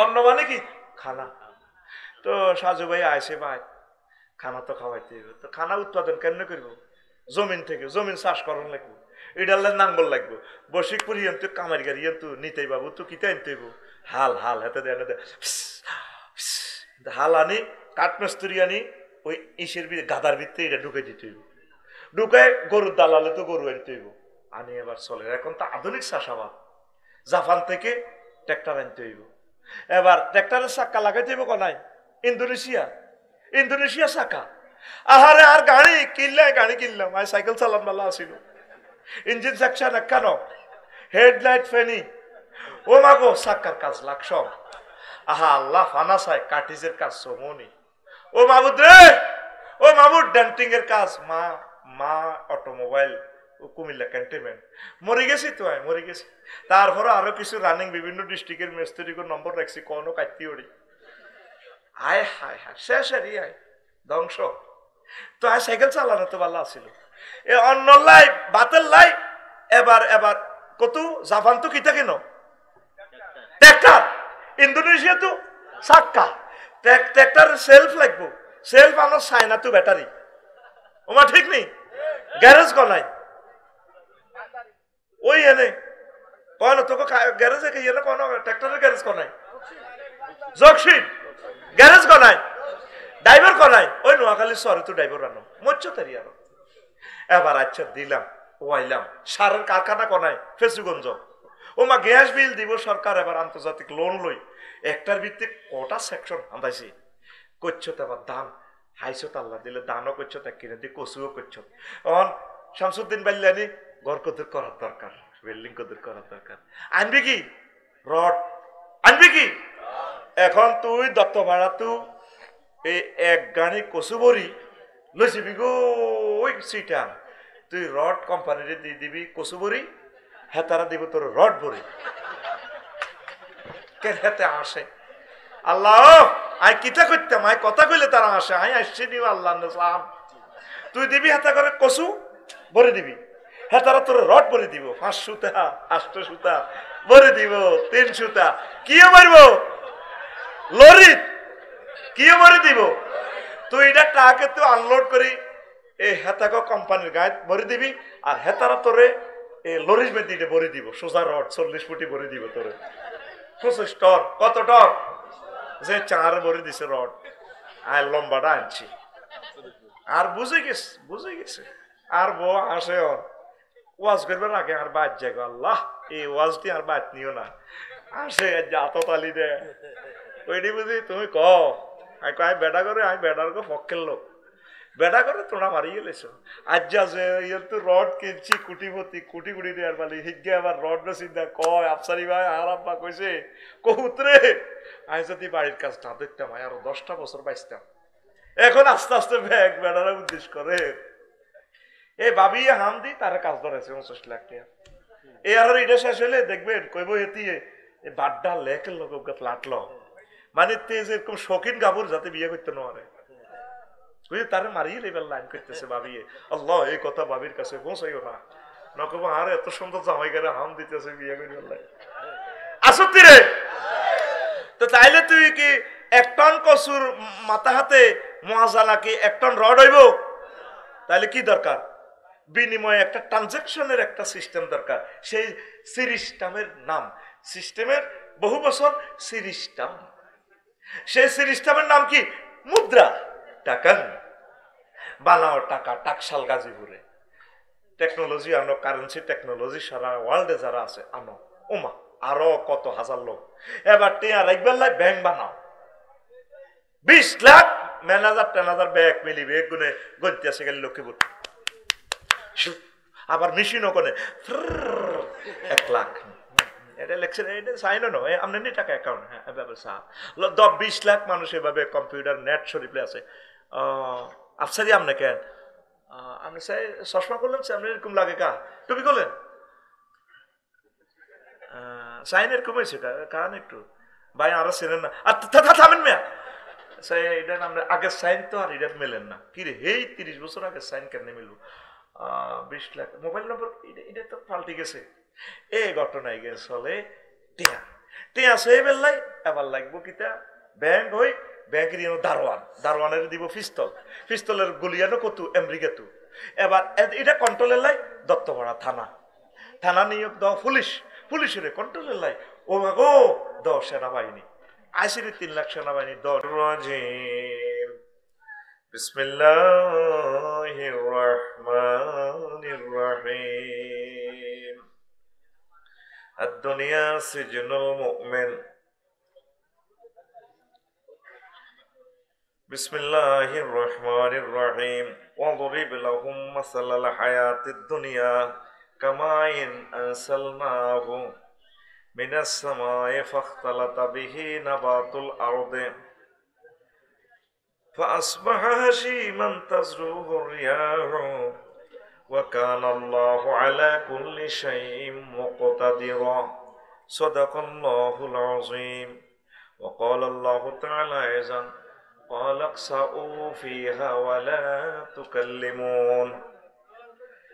অন্ন মানে কি খানা তো সাজু ভাই আইসে ভাই খানা তো খাওয়াইতে হবে তো খানা উৎপাদন কেন করবো জমিন থেকে জমিন চাষ করার লাগবে এটার নাঙ্গল লাগবে বসিকপুর ইয়ন্তু কামারি গাড়ি ইয়ন্তু নিতেই বাবু তো কিতা আনতে হইব হাল হাল হাতে দেয় হাল আনি কাঠমিস্ত্রি আনি ওই ইসের গাদার ভিতরে এটা ঢুকে দিতে হইব ঢুকায় গরুর দালালে তো গরু আনতে হইব আনি এবার চলে এখন তো আধুনিক চাষাবাদ জাপান থেকে ট্রাক্টর আনতে হইব এবার ট্রাক্টরের চাক্কা লাগাইতে হইব কোনাই ইন্দোনেশিয়া চাকা আহারে আর গাড়ি কিনলাম আর সাইকেল চালান বালা আসিল ইঞ্জিন সেকশন একখানো হেডলাইট ফেনি ও মাগো চাক্কার কাজ লাগস আহা আল্লাহ ফানা চাই কাটিজের কাজ সমনি ও মাবুদ রে ও মাবুদ ডেন্টিং এর কাজ মা অটোমোবাইল কুমিল্লা ক্যান্টনমেন্ট। মরে গেছি তো, মরে গেছি। তারপরে আরো কিছু রানিং বিভিন্ন ডিস্ট্রিক্টের মেস্তরিকর নম্বর রাখছি, কোনো কাটতি ওড়ি। আয় হায় হায়, শেষ আর আয় ধ্বংস। তো আয় সাইকেল চালানো তো ভালো আছিল, এ অন্য লাই বাতের লাই। এবার এবার কত জাপান তো কিতা কেন ট্র্যাক্টর, ইন্দোনেশিয়া তো চাক্কা, ট্র্যাক্টর সেলফ লাগবো, সেলফ আমার চায়না তো ব্যাটারি। ওমা ঠিক নেই, গ্যারেজ কনাই ওই এনে কন তোকে গ্যারেজে কে এনে কোন ট্র্যাক্টরের গ্যারেজ কনাই, জকশিন গ্যারেজ কনাই, ড্রাইভার কনাই ওই নোয়াখালী শহরে তো ড্রাইভার আনো মজ্জা তারি আনো। এবার আচ্ছা দিলাম ওয়াইলাম সারের কারখানা কনাই ফেসুগঞ্জ। ও মা গ্যাস বিল দিব সরকার, এবার আন্তর্জাতিক লোন লই একটার ভিত্তিক কটা সেকশন আন্দাইছি করছো। তো আবার দাম হাইছো আল্লাহ দিলে দানও করছো, তা কিনে দিয়ে কচুও করছো। অন শামসুদ্দিন বাল্লানি ঘর কদর করার দরকার, বিল্ডিং কদর করার দরকার। আনবি কি রড, আনবি কি? এখন তুই দত্ত ভাড়া তু এই এক গাড়ি কচু বড়ি লইছিবি গো ওই সিটা, তুই রড কোম্পানিরে দিয়ে দিবি কচু বড়ি, হেতারা দিব তোর রড বড়ি। কেন হেতে আসে আল্লাহ আই কিতা করতাম, আই কথা কইলে তারা আসে, আই আসছি দিব আল্লাহ নাম। তুই দিবি হেতা করে কচু ভরে দিবি, হেতারা তোর রড ভরে দিব, 5 সুতা 8 সুতা ভরে দিব, 3 সুতা কি মারব লরি কি ভরে দিব। তুই এটা টাকে তুই আনলোড করি এই হেতাকে কোম্পানির গায়ে ভরে দিবি, আর হেতারা তোরে এই লরির বেদিতে ভরে দিব, সোজা রড 40 ফুটি ভরে দিব তোরে 25 টন। কত টন? যে 4 ভরে দিছে রড, আর লম্বাটা আনছি। আর বুঝে গেছে আর বউ আসে ওর ওয়াজ করবে আগে আর বাদ যাগো আল্লাহ এই ওয়াজটি আর বাদ নিও না, আসে জাততালি দে ওইটি বুঝি তুমি ক আমি বেটা করে, আমি বেটার পক্ষের লোক, বেটা করে তোমরা মারিয়ে গেলেছো। আজ যে ইয়ে তো রড কিনছি কুটিপতি কোটি কোটি দেওয়ার পালি হিগে আবার রড চিন্তা কয় আফসারি ভাই আর আব্বা কইছে কহুতরে আমি যদি বাড়ির কাজ না দেখতাম আমি আরো 10টা বছর বাঁচতাম। এখন আস্তে আস্তে ব্যাগ বেড়ারা উদ্দেশ করে এই ভাবি হাম দি তারা কাজ ধরেছে 29 লাখ টাকা। এই আর এটা শেষ হলে দেখবেন কইব এটি বাড্ডা লেখের লোক লাটলো, মানে তেজ এরকম শৌখিন গাবুর যাতে বিয়ে করতে না পারে তারা মারিয়ে লেবেল লাইন করতেছে ভাবিয়ে। আল্লাহ এই কথা ভাবির কাছে পৌঁছাইও না, নকব আর এত সুন্দর জামাই করে হাম দিতেছে বিয়ে করে আসত্তি রে। তো তাইলে তুই কি 1 টন কচুর মাথা হাতে মজা নাকি 1 টন রড হইব? তাহলে কি দরকার? বিনিময়ে একটা ট্রানজাকশনের একটা সিস্টেম দরকার। সেই সিরিস্টামের নাম, সিস্টেমের বহু বছর সিরিস্টাম, সেই সিরিস্টামের নাম কি? মুদ্রা। টাকা বানাও, টাকা টাকশাল গাজীপুরে টেকনোলজি আনো, কারেন্সি টেকনোলজি সারা ওয়ার্ল্ডে যারা আছে আনো, ওমা আরো কত হাজার লোক। এবার টিয়া রাখবেন লাই ব্যাংক বানাও, 20 লাখ ম্যানেজার টেনাজার ব্যাংক মিলিবে এক গুণে গন্তি আছে গেলে লক্ষ্মীপুর। আবার মেশিনও করে 1 লাখ এটা লেখছেন, এটা সাইনও নয় আপনার টাকা অ্যাকাউন্ট। হ্যাঁ 20 লাখ মানুষ এভাবে কম্পিউটার নেট শরীফে আছে। আফসারি আপনি কেন আপনি চাই চশমা করলেন, আপনি এরকম লাগে কা টুপি করলেন সাইন এরকম হয়েছে কারণ একটু ভাই আরো চেনেন না আর থামেন মেয়া এটা আমরা আগের সাইন তো আর এটা মেলেন না কি রে, এই 30 বছর আগের সাইন কেন মিলবো? 20 লাখ মোবাইল নম্বর এটা তো পাল্টে গেছে। এই ঘটনায় গেছে চলে টিয়া টিয়া সেই বেললাই এবার লাগবো কিতা ব্যাংক হই, ব্যাংকের দারোয়ান, দারোয়ানের দিব পিস্তল, পিস্তলের গুলিয়ানো কত আমেরিকা তু। এবার এটা কন্ট্রোলের লাই দত্তপাড়া থানা, থানা নিয়োগ দাও পুলিশ, পুলিশের কন্ট্রোলের লাই ও গো দাও সেনাবাহিনী, আইসির 3 লাখ সেনাবাহিনী দাও। বিসমিল্লাহির রহমানির রহিম। আদ-দুনিয়া সিজনুল মুমিন। বিসমিল্লাহির রহমানির রহিম। ওয়াদরিব লাহুম মাসালাল হায়াতিদ দুনিয়া কামাইন আনসালনাহু মিনাস সামাই ফাখতালাতা বিহি নাবাতুল আরদি فأصبح هشيما تزروه الرياح وكان الله على كل شيء مقتدرا صدق الله العظيم وقال الله تعالى أيضا قال اخسئوا فيها ولا تكلمون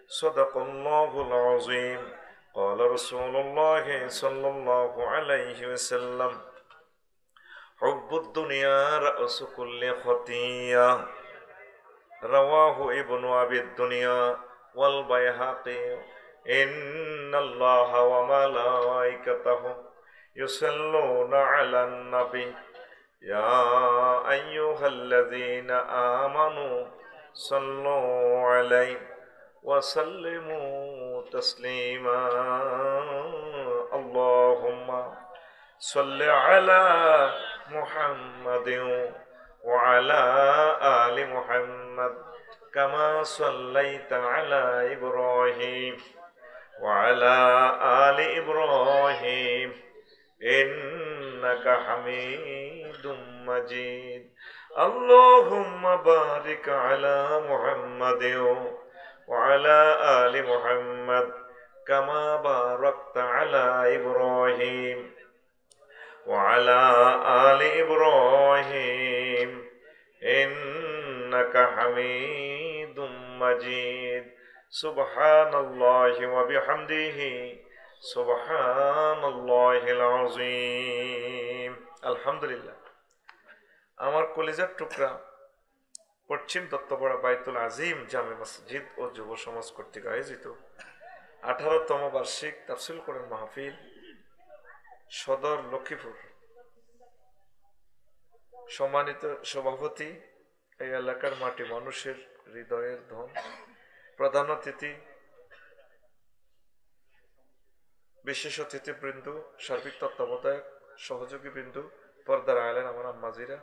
صدق الله العظيم قال رسول الله صلى الله عليه وسلم حب الدنيا رأس كل خطيئة رواه ابن أبي الدنيا والبيهقي إن الله وملائكته يصلون على النبي يا أيها الذين آمنوا صلوا عليه وسلموا تسليما اللهم صل على محمد وعلى آل محمد كما صليت على إبراهيم وعلى آل إبراهيم إنك حميد مجيد اللهم بارك على محمد وعلى آل محمد كما باركت على إبراهيم وعلى آل إبراهيم إنك حميد مجيد سبحان الله وبحمده سبحان الله العظيم الحمد لله আমার কলিজার টুকরা পশ্চিম দত্তপাড়া বাইতুল আজিম জামে মসজিদ ও যুব সমাজ কর্তৃক আয়োজিত 18তম বার্ষিক তাফসীর কোরআন মাহফিল সদর লক্ষ্মীপুর সম্মানিত সভাপতি এই এলাকার মাটি মানুষের হৃদয়ের ধন প্রধান অতিথি বিশেষ অতিথিবৃন্দ সার্বিক তত্ত্বাবধায়ক সহযোগী বিন্দু পর্দার আলেন আমার আম্মাজিরা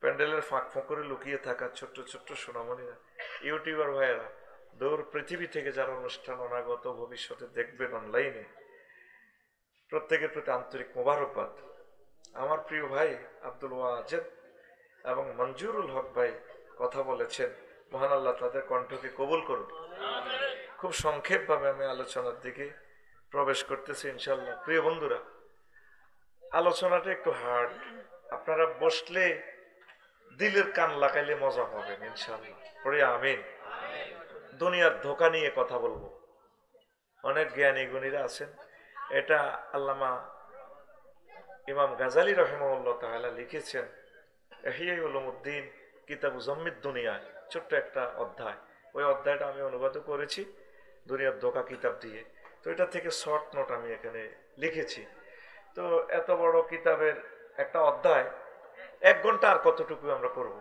প্যান্ডেলের ফাঁক ফোঁকরে লুকিয়ে থাকা ছোট্ট ছোট্ট সোনামণিরা ইউটিউবার ভাইয়েরা দূর পৃথিবী থেকে যারা অনুষ্ঠান অনাগত ভবিষ্যতে দেখবেন অনলাইনে প্রত্যেকের প্রতি আন্তরিক মোবারকবাদ আমার প্রিয় ভাই আব্দুল ওয়াজেদ এবং মঞ্জুরুল হক ভাই কথা বলেছেন মহান আল্লাহ তাদের কণ্ঠকে কবুল করুন খুব সংক্ষেপভাবে আমি আলোচনার দিকে প্রবেশ করতেছি ইনশাআল্লাহ প্রিয় বন্ধুরা আলোচনাটা একটু হার্ড আপনারা বসলে দিলের কান লাগাইলে মজা পাবেন ইনশাআল্লাহ পড়ে আমিন দুনিয়ার ধোঁকা নিয়ে কথা বলবো অনেক জ্ঞানী গুণীরা আছেন এটা আল্লামা ইমাম গাজালি রাহিমাহুল্লাহ তাআলা লিখেছেন ইহয়া উলুমউদ্দিন কিতাব উযাম্মিদ দুনিয়া ছোট্ট একটা অধ্যায় ওই অধ্যায়টা আমি অনুবাদ করেছি দুনিয়ার ধোঁকা কিতাব দিয়ে তো এটা থেকে শর্ট নোট আমি এখানে লিখেছি তো এত বড় কিতাবের একটা অধ্যায় 1 ঘন্টা আর কতটুকু আমরা করব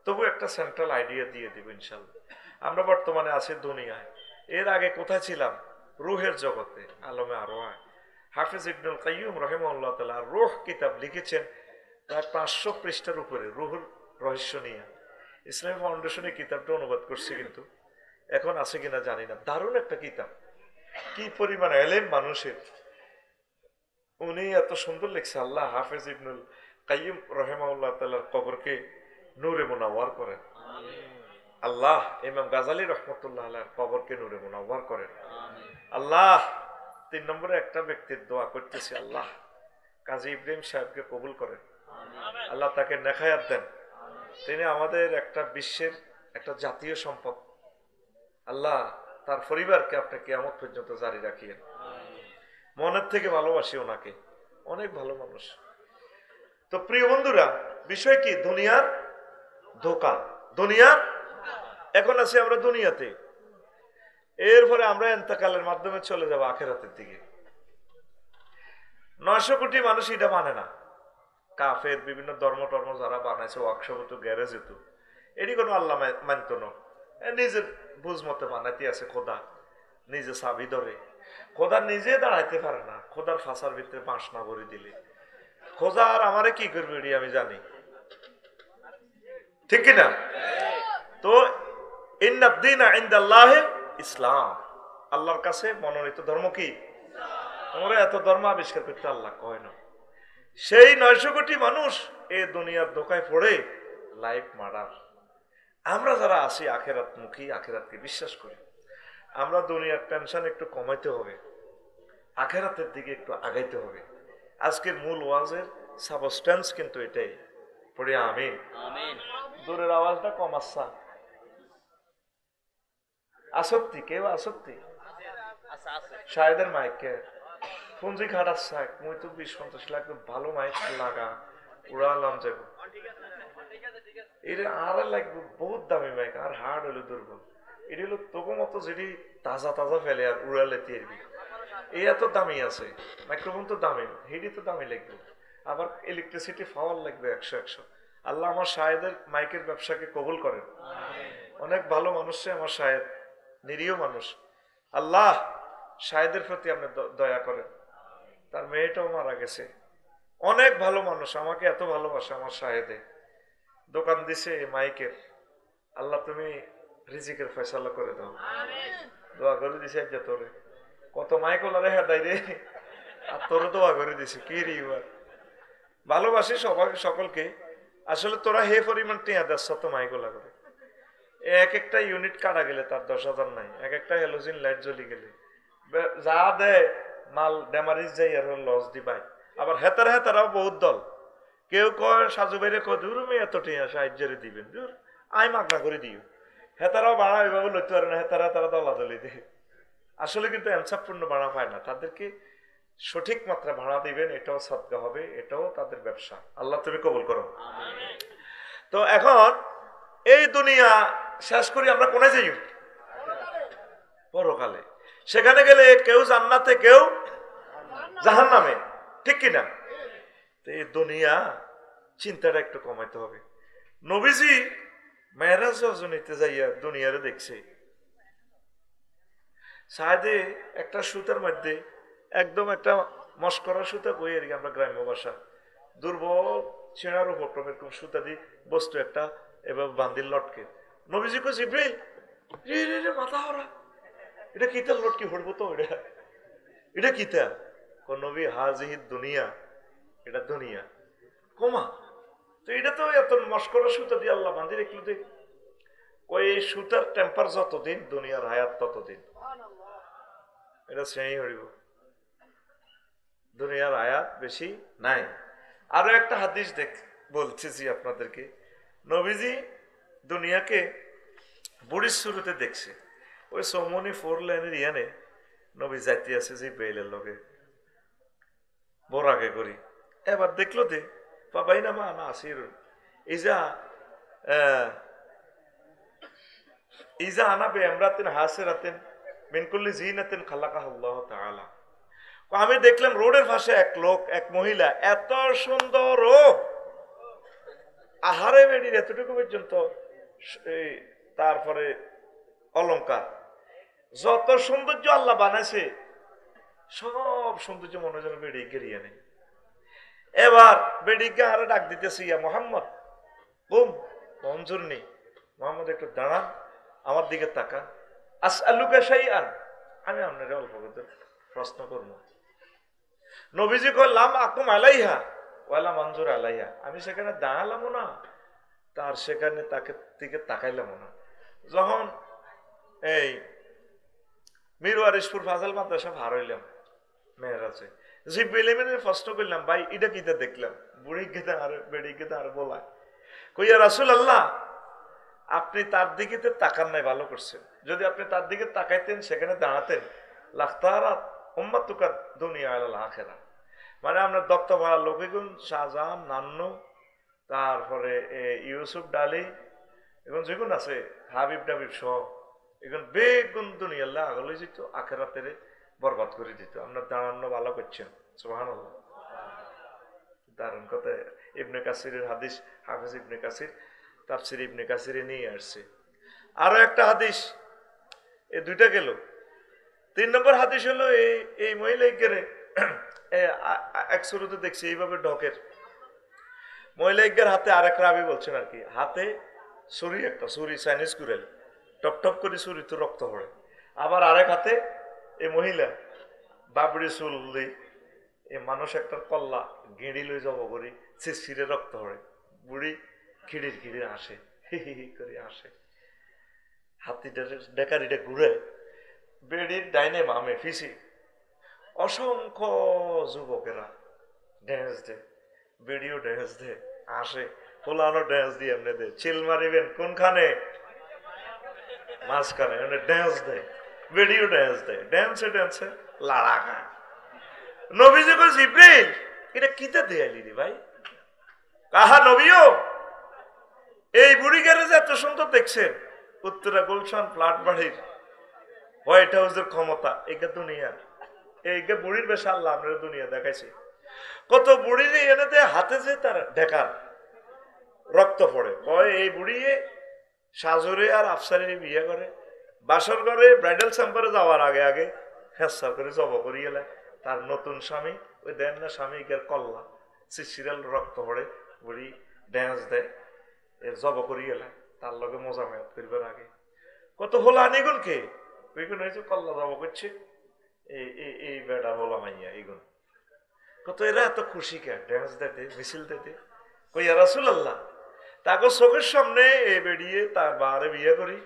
তবু একটা সেন্ট্রাল আইডিয়া দিয়ে দিব ইনশাআল্লাহ আমরা বর্তমানে আছি দুনিয়ায় এর আগে কোথায় ছিলাম রূহের জগতে আলমে আরওয়াহ হাফিজ ইবনুল কাইয়্যুম রাহিমাহুল্লাহ তাআলা রূহ কিতাব লিখেছেন প্রায় 500 পৃষ্ঠার উপরে রূহুর রহস্য নিয়ে ইসলামী ফাউন্ডেশনে কিতাবটা অনুবাদ করছে কিন্তু এখন আছে কিনা জানি না দারুণ একটা কিতাব কি পরিমাণ ইলম মানুষের উনি এত সুন্দর লিখছে আল্লাহ হাফিজ ইবনুল কাইয়্যুম রাহিমাহুল্লাহ তাআলার কবরকে নূরে মুনাওয়ার করেন আল্লাহ ইমাম গাজালি রাহমাতুল্লাহ আলাইহির কবরকে নূরে মুনাওয়ার করেন আল্লাহ 3 নম্বরে একটা ব্যক্তির দোয়া করতেছি আল্লাহ কাজী ইব্রাহিম সাহেবকে কবুল করেন আল্লাহ তাকে নেখায়াত দেন তিনি আমাদের একটা বিশ্বের একটা জাতীয় সম্পদ আল্লাহ তার পরিবারকে আপনি কিয়ামত পর্যন্ত জারি রাখিয়েন মনের থেকে ভালোবাসি ওনাকে অনেক ভালো মানুষ তো প্রিয় বন্ধুরা বিষয় কি দুনিয়ার ধোঁকা দুনিয়ার এখন আছি আমরা দুনিয়াতে এরপরে আমরা ইন্তেকালের মাধ্যমে চলে যাব আখিরাতের দিকে 900 কোটি মানুষ এটা মানে না কাফের বিভিন্ন ধর্ম যারা বানাইছে ওয়ার্কশপ গ্যারেজ হতো এটি কোনো আল্লাহ মানত না নিজের বুঝ মতে বানাইতে আছে খোদা নিজে চাবি ধরে খোদা নিজে দাঁড়াইতে পারে না খোদার ফাঁসার ভিতরে বাঁশ না ভরে দিলে খোদা আর আমারে কি করবে এটি আমি জানি ঠিক কিনা তো ইন্নাদ-দীনা ইনদাল্লাহি ইসলাম আল্লাহর কাছে মনোনীত ধর্ম কি আমরা এত ধর্ম আবিষ্কার করতে আল্লাহ কয় না সেই 900 কোটি মানুষ এই দুনিয়ার ধোঁকায় পড়ে লাইফ মার্ডার আমরা যারা আছি আখিরাতমুখী আখিরাতকে বিশ্বাস করি আমরা দুনিয়ার টেনশন একটু কমাইতে হবে, আখেরাতের দিকে একটু আগাইতে হবে। আজকের মূল ওয়াজের সাবস্টেন্স কিন্তু এটাই। পড়ি আমিন। দূরের আওয়াজটা কম আসছা, আসক্তি কেউ আসক্তি শায়দের মাইকে পুঞ্জি খাটাচ্ছা, মুই তো 20-50 লাখ ভালো মাইক লাগা উড়ালাম যাব, এটা আর লাগবে বহুত দামি মাইক, আর হার্ড হলো দুর্বল। এটা হলো তোকে মতো যেটি তাজা তাজা ফেলে আর উড়ালে তিরবি, এই এত দামি আছে মাইক্রোফোন, তো দামি হেডি তো দামি লাগবে, আবার ইলেকট্রিসিটি পাওয়ার লাগবে 100-100। আল্লাহ আমার শাহেদের মাইকের ব্যবসাকে কবুল করেন। অনেক ভালো মানুষ আমার শাহেদ, নিরীহ মানুষ। আল্লাহ শাহেদের প্রতি আপনি দয়া করেন। তার মেয়েটাও মারা গেছে, অনেক ভালো মানুষ, আমাকে এত ভালোবাসে আমার শাহেদে। দোকান দিছে মাইকের, আল্লাহ তুমি রিজিকের ফয়সালা করে দাও, দোয়া করে দিছে। তোরে কত মাইক ওলা রেখা দেয় রে, আর তোরও দোয়া করে দিছে কি রে। ভালোবাসি সবাই সকলকে, আসলে তোরা হে পরিমাণ টিয়া দেশ তো মাইক ওলা করে। এক একটা ইউনিট কাটা গেলে তার 10,000 নাই, এক একটা হ্যালোজিন লাইট জ্বলি গেলে যা দেয় মাল ড্যামারিজ যাই আর লস দিবাই। আবার হেতারাও বহুত দল, কেউ কয় সাজু বাইরে কয় দূর এত টিয়া সাহায্যের দিবেন, দূর আই মাগনা করে দিও। হেতারাও বাড়া ওইভাবে লইতে পারে না, তারা দলাদলি দেয়। আসলে কিন্তু এনসাফপূর্ণ ভাড়া পায় না, তাদেরকে সঠিক মাত্রা ভাড়া দিবেন, এটাও সদকা হবে, এটাও তাদের ব্যবসা। আল্লাহ তুমি কবুল করো। তো এখন এই দুনিয়া শেষ করি আমরা কোনায় যাই? পরকালে। সেখানে গেলে কেউ জান্নাতে কেউ জাহান্নামে, ঠিক কিনা? তো এই দুনিয়া চিন্তাটা একটু কমাইতে হবে। নবীজি মেরাজ রজনীতে যাইয়া দুনিয়ারে দেখছে, সাহেদে একটা সুতার মধ্যে একদম একটা মস্করা সুতা কই আর কি, আমরা গ্রাম্য ভাষা দুর্বল ছেঁড়ার উপর এরকম সুতা দিয়ে বস্তু একটা এবার বান্দিল লটকে। নবীজি কো জিব্রাইল রে মাথা হরা, এটা কিতাল লটকি হড়বো তো, এটা কিতা কোন নবী হাজিহি দুনিয়া, এটা দুনিয়া কমা। তো এটা তো এত মস্করা সুতা দিয়ে আল্লাহ বান্ধি রেখলো দেখ, ওই সুতার টেম্পার যতদিন দুনিয়ার হায়াত ততদিন, এটা শ্রেণী হইব, দুনিয়ার আয়াত বেশি নাই। আরো একটা হাদিস বলতেছি আপনাদেরকে, নবীজি দুনিয়াকে বুড়ির শুরুতে দেখছে, ওই সমনি 4 লাইনের ইয়ানে নবী যাইতে আছে যে বেলের লগে বড় আগে করি। এবার দেখলো দে বাবাই না মা না আসির ইজা আনা বে আমরাতিন হাসিরাতিন মিন কুল্লি জিনাতিন খালাকাহু আল্লাহ তাআলা। আমি দেখলাম রোডের পাশে এক লোক, এক মহিলা, এত সুন্দর, ও আহারে বেডির এতটুকু পর্যন্ত, তারপরে অলংকার, যত সৌন্দর্য আল্লাহ বানাইছে সব সৌন্দর্য মনে যেন বেড়ি গেরিয়ে নেই। এবার বেডিকে আরো ডাক দিতেছি, ইয়া মোহাম্মদ, বুম মঞ্জুর নেই, মোহাম্মদ একটু দাঁড়ান, আমার দিকে তাকান, আসআলুকা শাইআন, আমি আপনার অল্প প্রশ্ন করবো। নবীজি কয় লাম আকুম আলাইহা ওয়ালা মঞ্জুর আলাইহা, আমি সেখানে দাঁড়ালামও না, তার সেখানে তাকে দিকে তাকাইলামও না। যখন এই মিরওয়ারিশপুর ফাজাল মাদ্রাসা ভার হইলাম মেয়েরাজে, যে বেলেমেনের প্রশ্ন করলাম, ভাই এটা কিতা দেখলাম, বুড়ি গেতে আর বেড়ি গেতে আর বলায়, কইয়া রাসূলুল্লাহ আপনি তার দিকে তাকান নাই, ভালো করছেন, যদি আপনি তার দিকে তাকাইতেন সেখানে দাঁড়াতেন, লাখতারাত উম্মাতুকা দুনিয়া আলাল আখিরা, মানে আমরা দত্ত ভাড়া লোকগুন শাহজাহান, নান্নু, তারপরে ইউসুফ ডালি, এখন যেগুন আছে হাবিব ডাবিব সহ, এখন বেগুন দুনিয়া আল্লাহ আগলে যেত, আখেরাতের বরবাদ করে দিত। আপনার দাঁড়ানো ভালো করছেন, সুবহানাল্লাহ, দারুণ কথা। ইবনে কাসিরের হাদিস, হাফেজ ইবনে কাসির তাফসির ইবনে কাসিরে নিয়ে আসছে। আরো একটা হাদিস, এই দুইটা গেল। 3 নম্বর হাদিস হলো এই মহিলা এক শুরুতে দেখছি এইভাবে ঢকের মহিলা হাতে আরেক রাবি বলছেন আর কি, হাতে ছুরি, একটা ছুরি চাইনিজ কুড়েল, টপ টপ করে ছুরি তো রক্ত পড়ে, আবার আরেক হাতে এই মহিলা বাবরি চুল দি, এই মানুষ একটা কল্লা গেঁড়ি লই যাব করি ছিঁড়ে রক্ত পড়ে, বুড়ি খিড়ির আসে, হি হি করে আসে, হাতিটা ডেকারিটা ঘুরে, বেড়ির ডাইনে বামে ফিসি অসংখ্য যুবকেরা ড্যান্স দে, বেড়িও ড্যান্স দে, আসে পোলানো ড্যান্স দিয়ে এমনি দে, চিল মারিবেন কোনখানে? মাঝখানে এমনি ড্যান্স দেয়, বেড়িও ড্যান্স দেয়, ড্যান্সে ড্যান্সে লাড়া খায়। নবীজি কই জিব্রিল এটা কিতে দেয়ালি রে ভাই? কাহা নবীও এই বুড়ি গ্যারেজ এত সুন্দর দেখছেন, উত্তরা গুলশান ফ্ল্যাট বাড়ির হোয়াইট হাউসের ক্ষমতা একে দুনিয়া, এইকে বুড়ির বেশ আল্লাহ আমরা দুনিয়া দেখাইছি। কত বুড়ির এনেতে হাতে যে তার ঢেকার রক্ত পড়ে, কয় এই বুড়ি সাজরে আর আফসারে বিয়ে করে, বাসর করে ব্রাইডাল চেম্বারে যাওয়ার আগে আগে হেসার করে জব করিয়ে এলে তার নতুন স্বামী, ওই দেন না স্বামী গের কল্লা সিরিয়াল রক্ত পড়ে, বুড়ি ড্যান্স দেয় জব করিয়ে এলে তার লগে মজা মেয়াদ করবার আগে। কত হলো আনিগুন কে ওইগুন হয়েছে কল্লা জব করছে, এই বেড়া হলো মাইয়া এইগুন। কত এরা এত খুশি কে ড্যান্স দিতে মিছিল দিতে? কইয়া রাসূলুল্লাহ তাকে চোখের সামনে এ বেরিয়ে তার বারে বিয়ে করি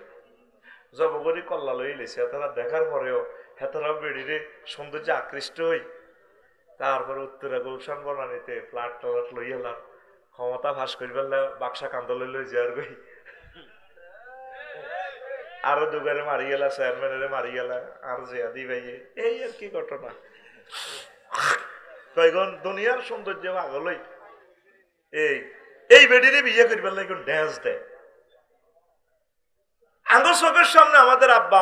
জব করি কল্লা লই লেছে, তারা দেখার পরেও হেতারা বেড়িরে সৌন্দর্যে আকৃষ্ট হই, তারপরে উত্তরা গুলশান বনানিতে ফ্ল্যাট ট্লাট লই এলাম, ক্ষমতা ফাঁস করিবার বাক্সা কান্দ লই যার গই, আরো দুগারে মারি গেলা, চেয়ারম্যানের মারি গেলা, আর জিয়াদি ভাইয়ে, এই আর কি ঘটনা। কয়গণ দুনিয়ার সৌন্দর্য আগলই এই বেডিরে বিয়ে করিবার লাগে ড্যান্স দেয়। আঙ্গ চোখের সামনে আমাদের আব্বা